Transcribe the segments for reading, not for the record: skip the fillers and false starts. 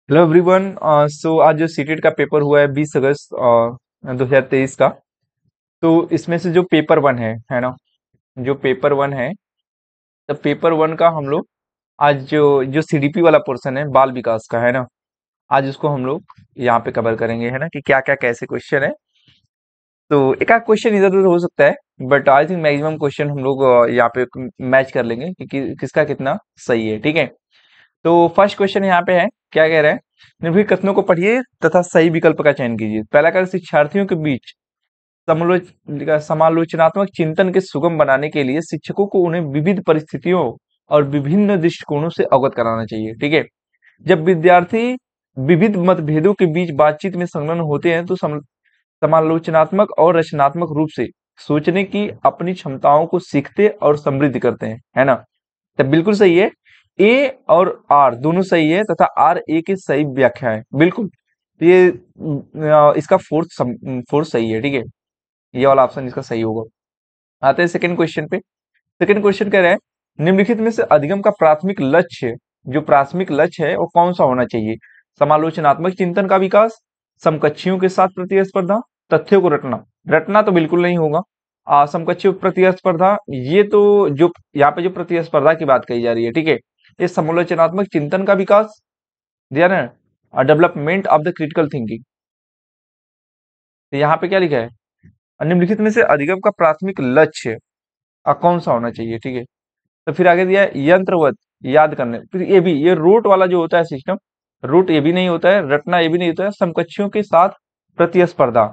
Hello everyone. सो आज जो CTET का पेपर हुआ है 20 अगस्त 2023 का। तो इसमें से जो पेपर वन है ना, जो पेपर वन है, तो पेपर वन का हम लोग आज जो जो सीडीपी वाला पोर्शन है बाल विकास का, है ना, आज उसको हम लोग यहाँ पे कवर करेंगे, है ना, कि क्या क्या कैसे क्वेश्चन है। तो एक आध क्वेश्चन इधर उधर हो सकता है, but I think maximum question हम लोग यहाँ पे मैच कर लेंगे कि किसका कितना सही है। ठीक है, तो फर्स्ट क्वेश्चन यहाँ पे है, क्या कह रहे हैं, निर्भीक कथनों को पढ़िए तथा सही विकल्प का चयन कीजिए। पहला कर शिक्षार्थियों के बीच समालोचनात्मक चिंतन के सुगम बनाने के लिए शिक्षकों को उन्हें विविध परिस्थितियों और विभिन्न दृष्टिकोणों से अवगत कराना चाहिए। ठीक है, जब विद्यार्थी विविध मतभेदों के बीच बातचीत में संलग्न होते हैं तो समालोचनात्मक और रचनात्मक रूप से सोचने की अपनी क्षमताओं को सीखते और समृद्ध करते हैं, है ना। तब बिल्कुल सही है, ए और आर दोनों सही है तथा आर ए की सही व्याख्या है, बिल्कुल। तो ये इसका फोर्थ सही है। ठीक है, ये वाला ऑप्शन इसका सही होगा। आते हैं सेकंड क्वेश्चन पे। सेकंड क्वेश्चन कह रहा है, निम्नलिखित में से अधिगम का प्राथमिक लक्ष्य, जो प्राथमिक लक्ष्य है वो कौन सा होना चाहिए। समालोचनात्मक चिंतन का विकास, समकक्षियों के साथ प्रतिस्पर्धा, तथ्यों को रटना। रटना तो बिल्कुल नहीं होगा। समकक्षियों प्रतिस्पर्धा, ये तो जो यहाँ पे जो प्रतिस्पर्धा की बात कही जा रही है, ठीक है, ये समालोचनात्मक चिंतन का विकास दिया ना, development of the critical thinking. तो यहाँ पे क्या लिखा है, निम्नलिखित में से अधिगम का प्राथमिक लक्ष्य कौन सा होना चाहिए। ठीक है, तो फिर आगे दिया है यंत्रवत याद करने। फिर ये भी, ये रूट वाला जो होता है सिस्टम, रूट ये भी नहीं होता है, रटना ये भी नहीं होता है, समकक्षियों के साथ प्रतिस्पर्धा।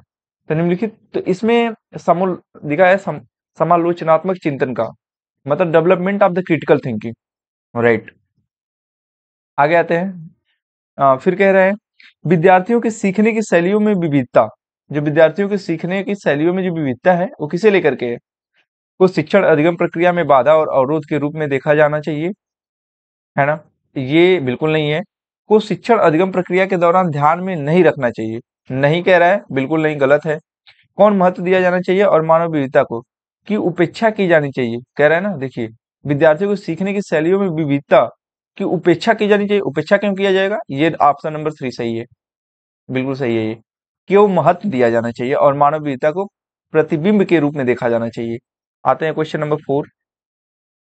तो निम्नलिखित, तो इसमें समूल दिखा है समालोचनात्मक चिंतन का मतलब development of the critical thinking, right. आगे आते हैं, फिर कह रहे हैं विद्यार्थियों के सीखने की शैलियों में विविधता। जो विद्यार्थियों के सीखने की शैलियों में जो विविधता है वो किसे लेकर के है, को शिक्षण अधिगम प्रक्रिया में बाधा और अवरोध के रूप में देखा जाना चाहिए, है ना। ये बिल्कुल नहीं है। को शिक्षण अधिगम प्रक्रिया के दौरान ध्यान में नहीं रखना चाहिए, नहीं कह रहा है, बिल्कुल नहीं, गलत है। कौन महत्व दिया जाना चाहिए और मानव विविधता को की उपेक्षा की जानी चाहिए, कह रहा है ना। देखिए, विद्यार्थियों को सीखने की शैलियों में विविधता की उपेक्षा की जानी चाहिए। उपेक्षा क्यों किया जाएगा, ये ऑप्शन नंबर 3 सही है, बिल्कुल सही है ये। क्यों महत्व दिया जाना चाहिए और मानव विविधता को प्रतिबिंब के रूप में देखा जाना चाहिए। आते हैं क्वेश्चन नंबर 4।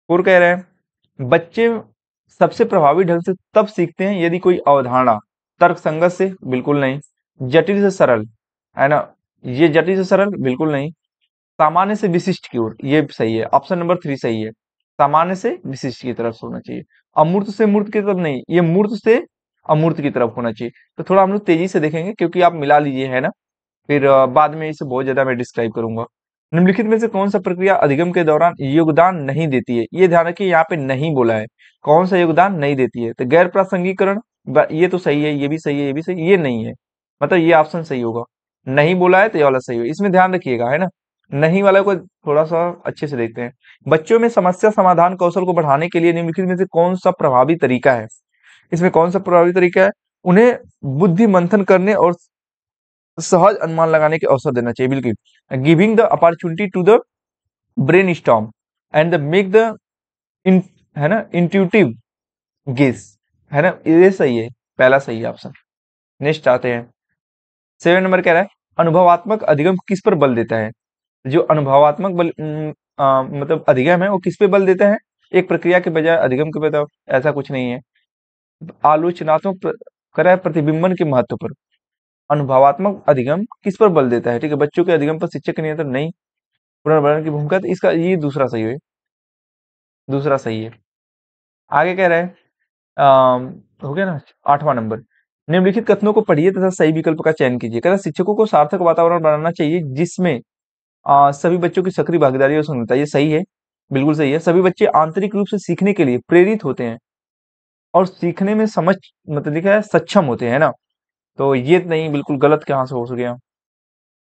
4 कह रहे हैं बच्चे सबसे प्रभावी ढंग से तब सीखते हैं यदि कोई अवधारणा तर्क संगत से, बिल्कुल नहीं। जटिल से सरल, है ना, ये जटिल से सरल बिल्कुल नहीं। सामान्य से विशिष्ट की ओर, ये सही है, ऑप्शन नंबर 3 सही है। सामान्य से विशिष्ट की तरफ होना चाहिए। अमूर्त से मूर्त की तरफ नहीं, ये मूर्त से अमूर्त की तरफ होना चाहिए। तो थोड़ा हम लोग तेजी से देखेंगे क्योंकि आप मिला लीजिए, है ना। फिर बाद में इसे बहुत ज्यादा मैं डिस्क्राइब करूंगा। निम्नलिखित में से कौन सा प्रक्रिया अधिगम के दौरान योगदान नहीं देती है, ये ध्यान रखिए, यहाँ पे नहीं बोला है, कौन सा योगदान नहीं देती है। तो गैर प्रासंगिकरण, ये तो सही है, ये भी सही है, ये भी सही, ये नहीं है, मतलब ये ऑप्शन सही होगा। नहीं बोला है तो ये वाला सही होगा, इसमें ध्यान रखिएगा, है ना। नहीं वाला को थोड़ा सा अच्छे से देखते हैं। बच्चों में समस्या समाधान कौशल को बढ़ाने के लिए निम्नलिखित में से कौन सा प्रभावी तरीका है। इसमें कौन सा प्रभावी तरीका है, उन्हें बुद्धि मंथन करने और सहज अनुमान लगाने के अवसर देना चाहिए, बिल्कुल। Giving the opportunity to the brain storm and the make the in, है ना, इंट्यूटिव गेस, है ना, ये सही है, पहला सही है ऑप्शन। नेक्स्ट आते हैं, 7 नंबर कह रहा है अनुभवात्मक अधिगम किस पर बल देता है। जो अनुभवात्मक बल मतलब अधिगम है वो किस पे बल देता है, एक प्रक्रिया के बजाय अधिगम के बजाय, ऐसा कुछ नहीं है। आलोचनात्मक कह रहा है प्रतिबिंबन के महत्व पर। अनुभवात्मक अधिगम किस पर बल देता है, ठीक है, बच्चों के अधिगम पर शिक्षक का नियंत्रण नहीं। पुनर्भरण की भूमिका, तो इसका ये दूसरा सही है, दूसरा सही है। आगे कह रहे हैं हो गया ना, 8वां नंबर। निम्नलिखित कथनों को पढ़िए तथा सही विकल्प का चयन कीजिए। कह रहा है शिक्षकों को सार्थक वातावरण बनाना चाहिए जिसमें सभी बच्चों की सक्रिय भागीदारी और सुनता, ये सही है, बिल्कुल सही है। सभी बच्चे आंतरिक रूप से सीखने के लिए प्रेरित होते हैं और सीखने में समझ मतलब लिखा है सक्षम होते हैं ना। तो ये नहीं, बिल्कुल गलत कहाँ से हो गया।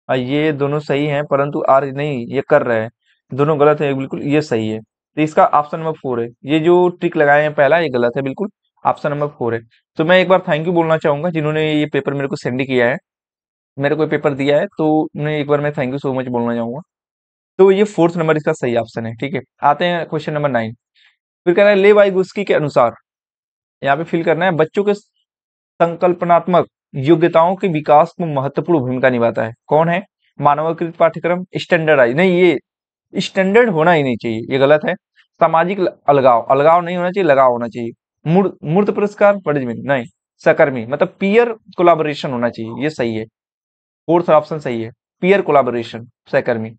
ये दोनों सही हैं परंतु आर नहीं, ये कर रहे हैं, दोनों गलत है, बिल्कुल ये सही है। तो इसका ऑप्शन नंबर 4 है, ये जो ट्रिक लगाए हैं पहला, ये गलत है बिल्कुल। ऑप्शन नंबर 4 है। तो मैं एक बार थैंक यू बोलना चाहूंगा जिन्होंने ये पेपर मेरे को सेंड किया है, मेरे को पेपर दिया है, तो उन्हें एक बार मैं थैंक यू सो मच बोलना चाहूंगा। तो ये फोर्थ नंबर इसका सही ऑप्शन है। ठीक है, आते हैं क्वेश्चन नंबर 9। फिर कह रहा है ले वाइगुस्की के अनुसार, यहाँ पे फिल करना है बच्चों के संकल्पनात्मक योग्यताओं के विकास में महत्वपूर्ण भूमिका निभाता है। कौन है? मानवीकृत पाठ्यक्रम, स्टैंडर्डाइज नहीं, ये स्टैंडर्ड होना ही नहीं चाहिए, ये गलत है। सामाजिक अलगाव, अलगाव नहीं होना चाहिए, लगाव होना चाहिए। मूर्त मूर्त पुरस्कार, पनिशमेंट नहीं। सहकर्मी मतलब पीयर कोलाबोरेशन होना चाहिए, ये सही है। फोर्थ ऑप्शन सही है, पीयर कोलाबोरेशन, सहकर्मी।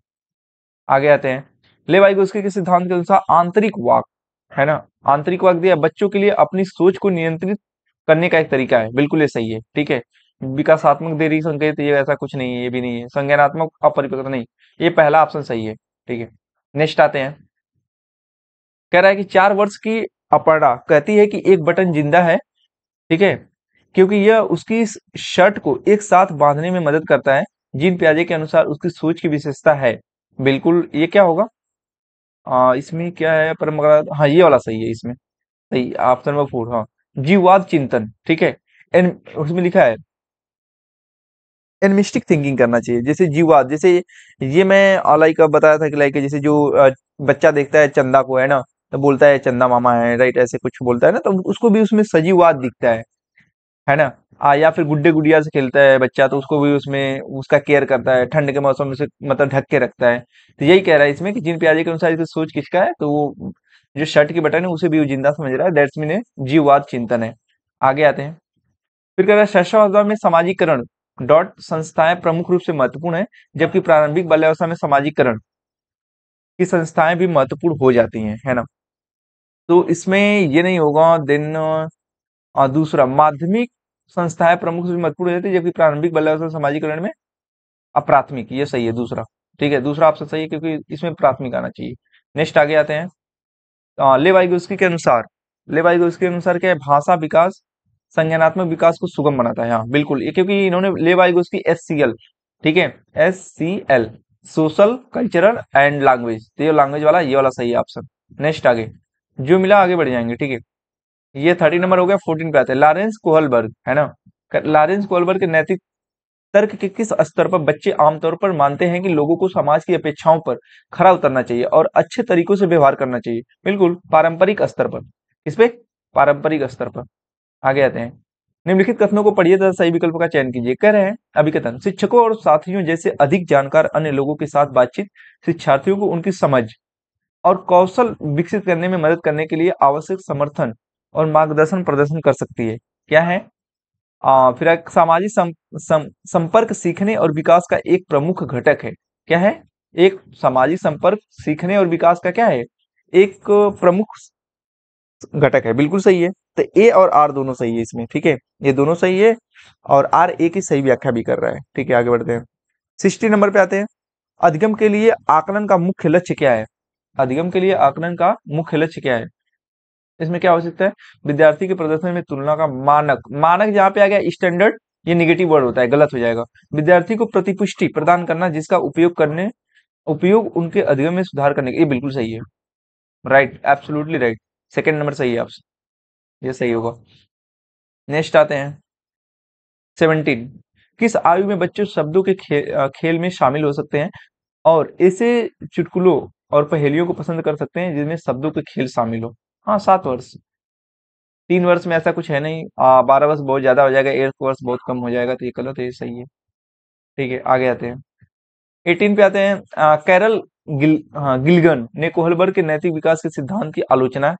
आगे आते हैं, लेवाइगोस्की के सिद्धांत के अनुसार आंतरिक वाक, है ना, आंतरिक वाक दिया बच्चों के लिए अपनी सोच को नियंत्रित करने का एक तरीका है, बिल्कुल ये सही है, ठीक है। विकासात्मक देरी संकेत, ये ऐसा कुछ नहीं है, ये भी नहीं है। संज्ञानात्मक अपरिपक्वता नहीं, ये पहला ऑप्शन सही है, ठीक है। नेक्स्ट आते हैं, कह रहा है कि 4 वर्ष की अपर्णा कहती है कि एक बटन जिंदा है, ठीक है, क्योंकि यह उसकी इस शर्ट को एक साथ बांधने में मदद करता है। जीन पियाजे के अनुसार उसकी सोच की विशेषता है। बिल्कुल, ये क्या होगा? इसमें क्या है? परंपरागत, हाँ ये वाला सही है, इसमें सही, ऑप्शन नंबर 4, हाँ। जीववाद चिंतन, ठीक है। उसमें लिखा है एनिमिस्टिक थिंकिंग करना चाहिए, जैसे जीववाद, जैसे ये मैं लाइक बताया था कि लाइक जैसे जो बच्चा देखता है चंदा को, है ना, तो बोलता है चंदा मामा है, राइट, ऐसे कुछ बोलता है ना, तो उसको भी उसमें सजीववाद दिखता है ना। या फिर गुड्डे गुड़िया से खेलता है बच्चा, तो उसको भी उसमें उसका केयर करता है, ठंड के मौसम में उसे मतलब ढक के रखता है। तो यही कह रहा है इसमें कि जिन पियाजे के अनुसार इसकी सोच किसका है, तो वो जो शर्ट की बटन है उसे भी वो जिंदा समझ रहा है, दैट्स मीन जीववाद चिंतन है। आगे आते हैं, फिर कह रहा है शैशवावस्था में समाजीकरण डॉट संस्थाएं प्रमुख रूप से महत्वपूर्ण है, जबकि प्रारंभिक बाल्यावस्था में समाजीकरण की संस्थाएं भी महत्वपूर्ण हो जाती हैं, है ना। तो इसमें ये नहीं होगा, देन दूसरा माध्यमिक संस्थाएं प्रमुख रूप से महत्वपूर्ण हो जाती है, जबकि प्रारंभिक बाल्यावस्था समाजीकरण में अप्राथमिक, ये सही है दूसरा, ठीक है, दूसरा ऑप्शन सही है, क्योंकि इसमें प्राथमिक आना चाहिए। नेक्स्ट आगे आते हैं, लेवाइगोस्की के अनुसार, लेवाइगोस्की के अनुसार क्या है? भाषा विकास संज्ञानात्मक विकास को सुगम बनाता है, हाँ बिल्कुल, ये क्योंकि इन्होंने लेवाइगोस्की SCL, ठीक है, SCL, social cultural and language, तो ये लैंग्वेज वाला, ये वाला सही है ऑप्शन। नेक्स्ट आगे, जो मिला आगे बढ़ जाएंगे, ठीक है। ये 30 नंबर हो गया। 14 पे आते हैं, लॉरेंस कोहलबर्ग, है ना। लॉरेंस कोहलबर्ग के नैतिक तर्क के किस स्तर पर बच्चे आमतौर पर मानते हैं कि लोगों को समाज की अपेक्षाओं पर खरा उतरना चाहिए और अच्छे तरीकों से व्यवहार करना चाहिए? बिल्कुल पारंपरिक स्तर पर। इस पे पारंपरिक स्तर पर। आगे आते हैं, निम्नलिखित कथनों को पढ़िए तथा सही विकल्प का चयन कीजिए। कह रहे हैं अभिकथन, शिक्षकों और साथियों जैसे अधिक जानकार अन्य लोगों के साथ बातचीत शिक्षार्थियों को उनकी समझ और कौशल विकसित करने में मदद करने के लिए आवश्यक समर्थन और मार्गदर्शन प्रदर्शन कर सकती है। क्या है? फिर एक सामाजिक संपर्क सीखने और विकास का एक प्रमुख घटक है। क्या है? एक सामाजिक संपर्क सीखने और विकास का क्या है? एक प्रमुख घटक है, बिल्कुल सही है। तो ए और आर दोनों सही है इसमें, ठीक है, ये दोनों सही है, और आर ए की सही व्याख्या भी कर रहा है, ठीक है। आगे बढ़ते हैं, 60 नंबर पे आते हैं, अधिगम के लिए आकलन का मुख्य लक्ष्य क्या है? अधिगम के लिए आकलन का मुख्य लक्ष्य क्या है? इसमें क्या हो सकता है? विद्यार्थी के प्रदर्शन में तुलना का मानक, मानक जहाँ पे आ गया स्टैंडर्ड, ये निगेटिव वर्ड होता है, गलत हो जाएगा। विद्यार्थी को प्रतिपुष्टि प्रदान करना जिसका उपयोग उनके अधिगम में सुधार करने के, ये बिल्कुल सही है, right, absolutely right, second number सही है आपसे, ये सही होगा। नेक्स्ट आते हैं, 17, किस आयु में बच्चे शब्दों के खेल में शामिल हो सकते हैं और ऐसे चुटकुलों और पहेलियों को पसंद कर सकते हैं जिनमें शब्दों के खेल शामिल हो? हाँ, 7 वर्ष। 3 वर्ष में ऐसा कुछ है नहीं। 12 वर्ष बहुत ज्यादा हो जाएगा, 8 वर्ष बहुत कम हो जाएगा, तो ये गलत है, ये सही है, ठीक है। आगे आते हैं, 18 पे आते हैं, कैरल गिलगन ने कोहलबर्ग के नैतिक विकास के सिद्धांत की आलोचना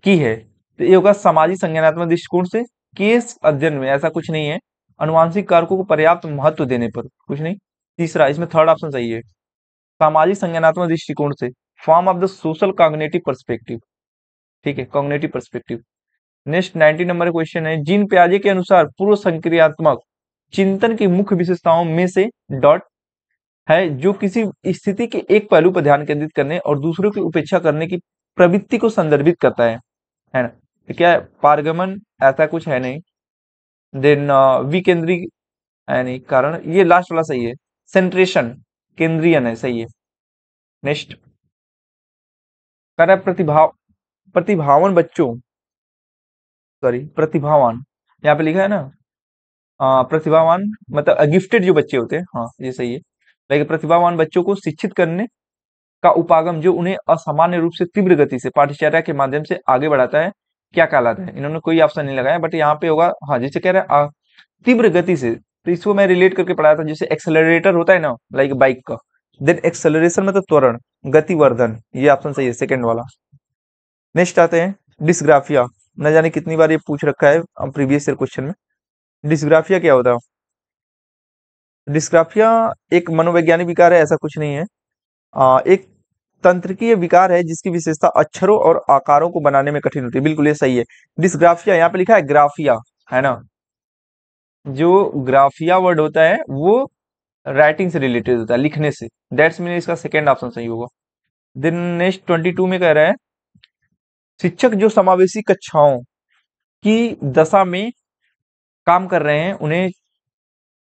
की है। तो ये होगा सामाजिक संज्ञानात्मक दृष्टिकोण से, केस अध्ययन में ऐसा कुछ नहीं है, अनुवांशिक कारकों को पर्याप्त महत्व देने पर, कुछ नहीं। तीसरा, इसमें थर्ड ऑप्शन सही है, सामाजिक संज्ञानात्मक दृष्टिकोण से, form of the social cognitive perspective, ठीक है, cognitive perspective. Next 90 number question है, जीन पियाजे के अनुसार पूर्व संक्रियात्मक चिंतन की मुख्य विशेषताओं में से डॉट है जो किसी स्थिति के एक पहलू पर ध्यान केंद्रित करने और दूसरों की उपेक्षा करने की प्रवृत्ति को संदर्भित करता है ना। तो क्या है? पारगमन, ऐसा कुछ है नहीं। देन विकेंद्री है नहीं, कारण ये लास्ट वाला सही है, सेंट्रेशन, केंद्रीयन है, सही है। नेक्स्ट, कर प्रतिभावान बच्चों, सॉरी प्रतिभावान, यहाँ पे लिखा है ना, प्रतिभावान मतलब गिफ्टेड जो बच्चे होते हैं, हाँ ये सही है। लेकिन प्रतिभावान बच्चों को शिक्षित करने का उपागम जो उन्हें असामान्य रूप से तीव्र गति से पाठ्यचर्या के माध्यम से आगे बढ़ाता है, क्या कहलाता है? इन्होंने कोई ऑप्शन नहीं लगाया, बट यहाँ पे होगा, हाँ, जैसे कह रहे हैं तीव्र गति से, तो इसको मैं रिलेट करके पढ़ाया था, जैसे एक्सेलरेटर होता है ना, लाइक बाइक का, देन एक्सेलरेशन मतलब त्वरण, गतिवर्धन, ये ऑप्शन सही है, सेकंड वाला। नेक्स्ट आते हैं डिस्ग्राफिया। न जाने कितनी बार ये पूछ रखा है प्रीवियस ईयर क्वेश्चन में। डिस्ग्राफिया क्या होता है? डिस्ग्राफिया एक मनोवैज्ञानिक विकार है, ऐसा कुछ नहीं है। एक तंत्रिकीय विकार है जिसकी विशेषता अक्षरों और आकारों को बनाने में कठिन होती है। बिल्कुल ये सही है। डिस्ग्राफिया, यहाँ पे लिखा है ग्राफिया, है ना? जो ग्राफिया वर्ड होता है वो राइटिंग से रिलेटेड होता है, लिखने से। दैट्स मीन इसका सेकंड ऑप्शन सही होगा। देन नेक्स्ट 22 में कह रहा है, शिक्षक जो समावेशी कक्षाओं की दशा में काम कर रहे हैं उन्हें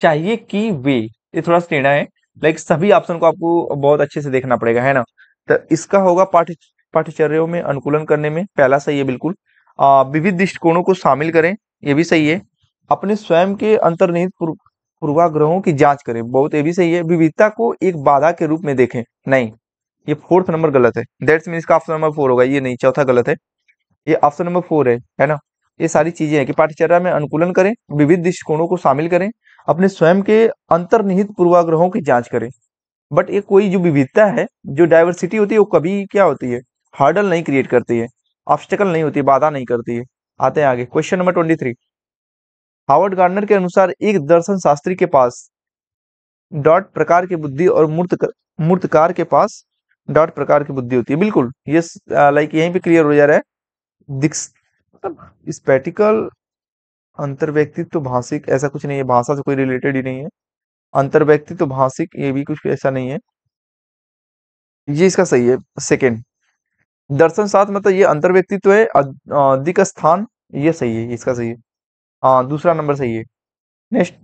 चाहिए कि वे, ये थोड़ा सा टेढ़ा है, लाइक सभी ऑप्शन को आपको बहुत अच्छे से देखना पड़ेगा, है ना? तो इसका होगा पाठ्यचर्याओं में अनुकूलन करने में, पहला सही है बिल्कुल। विविध दृष्टिकोणों को शामिल करें, ये भी सही है। अपने स्वयं के अंतर्निहित पूर्वाग्रहों की जांच करें, बहुत, ये भी सही है। विविधता को एक बाधा के रूप में देखें, नहीं, ये फोर्थ नंबर गलत है। दैट्स मीन इसका ऑप्शन नंबर 4 होगा, ये नहीं, चौथा गलत है, ये ऑप्शन नंबर 4 है ना? ये सारी चीजें हैं कि पाठ्यचर्या में अनुकूलन करें, विविध दृष्टिकोणों को शामिल करें, अपने स्वयं के अंतर्निहित पूर्वाग्रहों की जांच करें। बट ये कोई जो विविधता है, जो डाइवर्सिटी होती है, वो कभी क्या होती है, हर्डल नहीं क्रिएट करती है, ऑब्स्टेकल नहीं होती है, बाधा नहीं करती है। आते हैं आगे, क्वेश्चन नंबर 23। हावर्ड गार्डनर के अनुसार एक दर्शन शास्त्री के पास डॉट प्रकार की बुद्धि और मूर्तकार के पास डॉट प्रकार की बुद्धि होती है। बिल्कुल ये लाइक यहीं पे क्लियर हो जा रहा है। मतलब स्पेटिकल, अंतर्व्यक्तित्व, भाषिक, ऐसा कुछ नहीं है, भाषा से कोई रिलेटेड ही नहीं है। अंतर्व्यक्तित्व, भाषिक, ये भी कुछ ऐसा नहीं है, ये इसका सही है, सेकंड। दर्शन शास्त्र मतलब ये अंतर्व्यक्तित्व है, अधिक स्थान, ये सही है, इसका सही है। दूसरा नंबर सही है। नेक्स्ट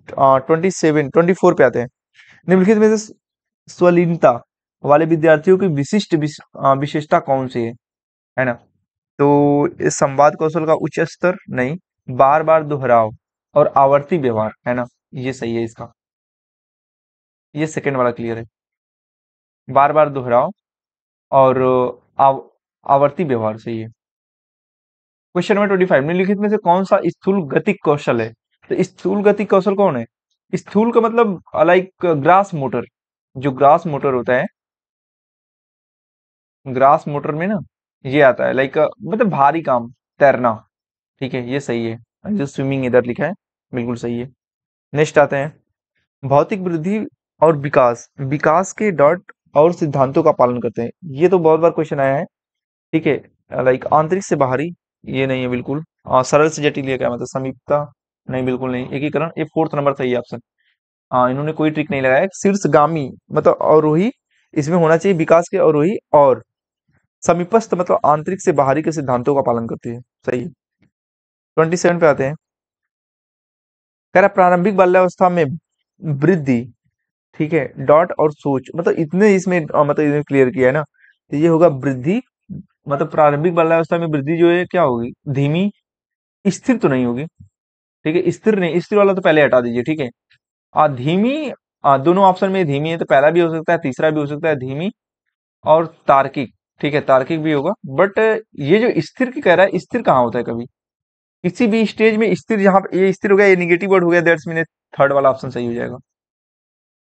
24 पे आते हैं। निम्नलिखित में से स्वलीनता वाले विद्यार्थियों की विशिष्ट विशेषता कौन सी है ना? तो इस संवाद कौशल का उच्च स्तर, नहीं, बार बार दोहराव और आवर्ती व्यवहार, है ना? ये सही है इसका, ये सेकंड वाला क्लियर है, बार बार दोहराव और आवर्ती व्यवहार, सही है। क्वेश्चन नंबर 25, निम्नलिखित में से कौन सा स्थूल गतिक कौशल है? तो स्थूल गतिक कौशल कौन है? स्थूल का मतलब लाइक ग्रास मोटर, जो ग्रास मोटर होता है, ग्रास मोटर में ना ये आता है, लाइक मतलब भारी काम, तैरना, ठीक है, ये सही है। जो स्विमिंग इधर लिखा है, बिल्कुल सही है। नेक्स्ट आते हैं, भौतिक वृद्धि और विकास, विकास के डॉट और सिद्धांतों का पालन करते हैं, ये तो बहुत बार क्वेश्चन आया है, ठीक है। लाइक आंतरिक से बाहरी, ये नहीं है बिल्कुल। सरल से जटिल, ये क्या मतलब, समीपता, नहीं, बिल्कुल नहीं। एकीकरण, ये फोर्थ नंबर सही है ऑप्शन। इन्होंने कोई ट्रिक नहीं लगाया। शीर्षगामी मतलब अवरोही, इसमें होना चाहिए विकास के अवरोही, और समीपस्थ मतलब आंतरिक से बाहरी के सिद्धांतों का पालन करती है, सही। 27 पे आते हैं, कह रहा प्रारंभिक बाल्यावस्था में वृद्धि, ठीक है, डॉट और सोच, मतलब इतने इसमें मतलब इसमें क्लियर किया है ना, तो ये होगा वृद्धि, मतलब प्रारंभिक बाल्यावस्था में वृद्धि जो है क्या होगी, धीमी, स्थिर तो नहीं होगी, ठीक है, स्थिर नहीं, स्थिर वाला तो पहले हटा दीजिए, ठीक है। धीमी, दोनों ऑप्शन में धीमी है, तो पहला भी हो सकता है, तीसरा भी हो सकता है, धीमी और तार्किक, ठीक है, तार्किक भी होगा। बट ये जो स्थिर की कह रहा है, स्थिर कहाँ होता है कभी, किसी भी स्टेज में स्थिर, जहां पे ये स्थिर हो गया, ये निगेटिव वर्ड हो गया, दैट्स मीन थर्ड वाला ऑप्शन सही हो जाएगा।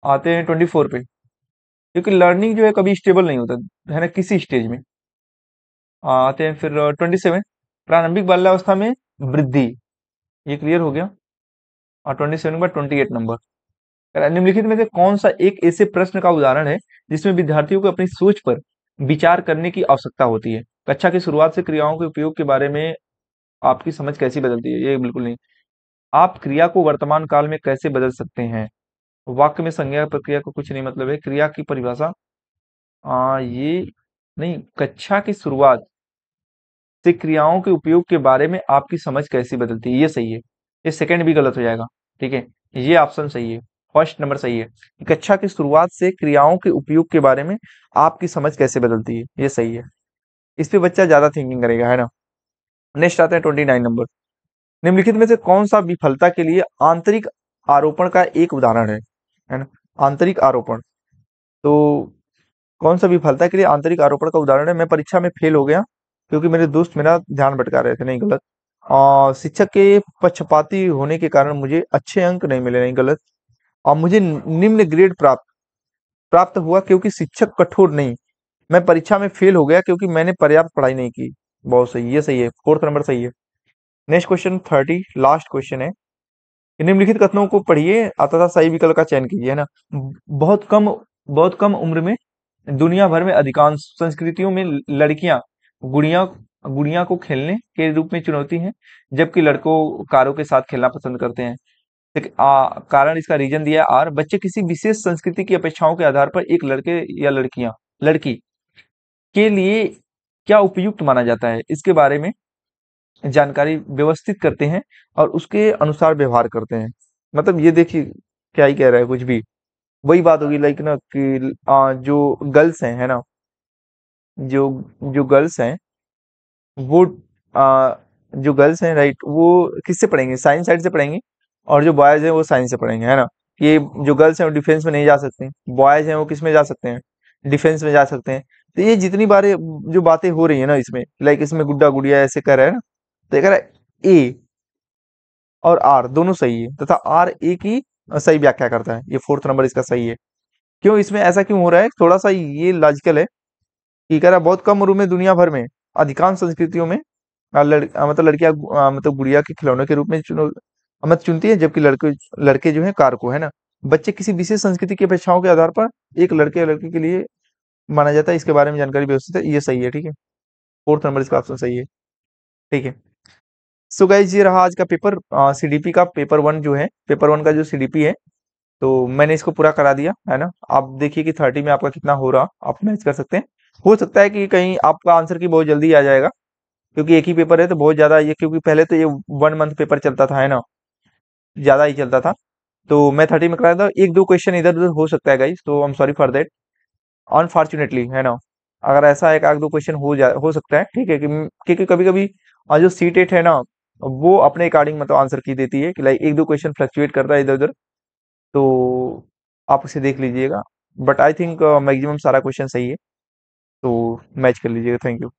आते हैं 24 पे, क्योंकि लर्निंग जो है कभी स्टेबल नहीं होता है ना, किसी स्टेज में। आते हैं फिर 27, प्रारंभिक बाल्यावस्था में वृद्धि, ये क्लियर हो गया। और 27 के बाद 28 नंबर, निम्नलिखित में से कौन सा एक ऐसे प्रश्न का उदाहरण है जिसमें विद्यार्थियों को अपनी सोच पर विचार करने की आवश्यकता होती है? कक्षा की शुरुआत से क्रियाओं के उपयोग के बारे में आपकी समझ कैसी बदलती है? ये बिल्कुल नहीं। आप क्रिया को वर्तमान काल में कैसे बदल सकते हैं? वाक्य में संज्ञा प्रक्रिया को कुछ नहीं मतलब है, क्रिया की परिभाषा, ये नहीं, कक्षा की शुरुआत से क्रियाओं के उपयोग के बारे में आपकी समझ कैसी बदलती है, ये सही है। ये सेकंड भी गलत हो जाएगा, ठीक है, ये ऑप्शन सही है, फर्स्ट नंबर सही है। कक्षा की शुरुआत से क्रियाओं के उपयोग के बारे में आपकी समझ कैसे बदलती है, ये सही है। इस पे बच्चा ज्यादा थिंकिंग करेगा, है ना? नेक्स्ट आता है 29 नंबर, निम्नलिखित में से कौन सा विफलता के लिए आंतरिक आरोपण का एक उदाहरण है ना? आंतरिक आरोपण, तो कौन सा विफलता के लिए आंतरिक आरोपण का उदाहरण है? मैं परीक्षा में फेल हो गया, क्योंकि मेरे दोस्त मेरा ध्यान भटका रहे थे। नहीं, गलत। शिक्षक के पक्षपाती होने के कारण मुझे अच्छे अंक नहीं मिले। नहीं, गलत। और मुझे निम्न ग्रेड प्राप्त प्राप्त हुआ क्योंकि शिक्षक कठोर नहीं। मैं परीक्षा में फेल हो गया क्योंकि मैंने पर्याप्त पढ़ाई नहीं की। बहुत सही, ये सही है, फोर्थ नंबर सही है। नेक्स्ट क्वेश्चन 30, लास्ट क्वेश्चन है। निम्नलिखित कथनों को पढ़िए तथा सही विकल्प का चयन कीजिए, है ना। बहुत कम उम्र में दुनिया भर में अधिकांश संस्कृतियों में लड़कियां गुड़िया गुड़िया को खेलने के रूप में चुनौती हैं, जबकि लड़कों कारों के साथ खेलना पसंद करते हैं। कारण इसका रीजन दिया है आर। बच्चे किसी विशेष संस्कृति की अपेक्षाओं के आधार पर एक लड़के या लड़की के लिए क्या उपयुक्त माना जाता है, इसके बारे में जानकारी व्यवस्थित करते हैं और उसके अनुसार व्यवहार करते हैं। मतलब ये देखिए, क्या ही कह रहा है, कुछ भी वही बात होगी। लाइक ना कि जो गर्ल्स हैं, है ना, जो जो गर्ल्स हैं वो आ, जो गर्ल्स हैं, राइट, वो किससे पढ़ेंगे? साइंस साइड से पढ़ेंगे। और जो बॉयज हैं वो साइंस से पढ़ेंगे, है ना। ये जो गर्ल्स हैं वो डिफेंस में नहीं जा सकते, बॉयज हैं वो किस में जा सकते हैं? डिफेंस में जा सकते हैं। तो ये जितनी बारें जो बातें हो रही है ना इसमें, लाइक इसमें गुड्डा गुड़िया ऐसे कर रहा है ना, तो ये कह रहा है ए और आर दोनों सही है तथा आर ए की सही व्याख्या करता है। ये फोर्थ नंबर इसका सही है। क्यों इसमें ऐसा क्यों हो रहा है? थोड़ा सा ये लॉजिकल है कि कह रहा है बहुत कम उम्र में दुनिया भर में अधिकांश संस्कृतियों में मतलब लड़कियां मतलब गुड़िया के खिलौने के रूप में चुनती है, जबकि लड़के लड़के जो है कार को, है ना। बच्चे किसी विशेष संस्कृति की अपेक्षाओं के आधार पर एक लड़के या लड़की के लिए माना जाता है, इसके बारे में जानकारी व्यवस्थित है। ये सही है, ठीक है। फोर्थ नंबर इसका ऑप्शन सही है, ठीक है। सो गाइज, ये रहा आज का पेपर, सीडीपी का पेपर वन जो है, पेपर वन का जो सीडीपी है, तो मैंने इसको पूरा करा दिया, है ना। आप देखिए कि 30 में आपका कितना हो रहा, आप मैच कर सकते हैं। हो सकता है कि कहीं आपका आंसर की बहुत जल्दी आ जाएगा, क्योंकि एक ही पेपर है तो बहुत ज्यादा ये, क्योंकि पहले तो ये 1 मंथ पेपर चलता था, है ना, ज्यादा ही चलता था। तो मैं 30 में कराया था। एक दो क्वेश्चन इधर उधर हो सकता है गाइज, तो I am sorry for that, unfortunately, है ना। अगर ऐसा एक आध दो क्वेश्चन हो सकता है, ठीक है, क्योंकि कभी कभी जो सी टेट है ना, वो अपने अकॉर्डिंग मतलब आंसर की देती है कि लाइक एक दो क्वेश्चन फ्लक्चुएट करता है इधर उधर, तो आप उसे देख लीजिएगा। बट आई थिंक मैक्सिमम सारा क्वेश्चन सही है, तो मैच कर लीजिएगा। Thank you.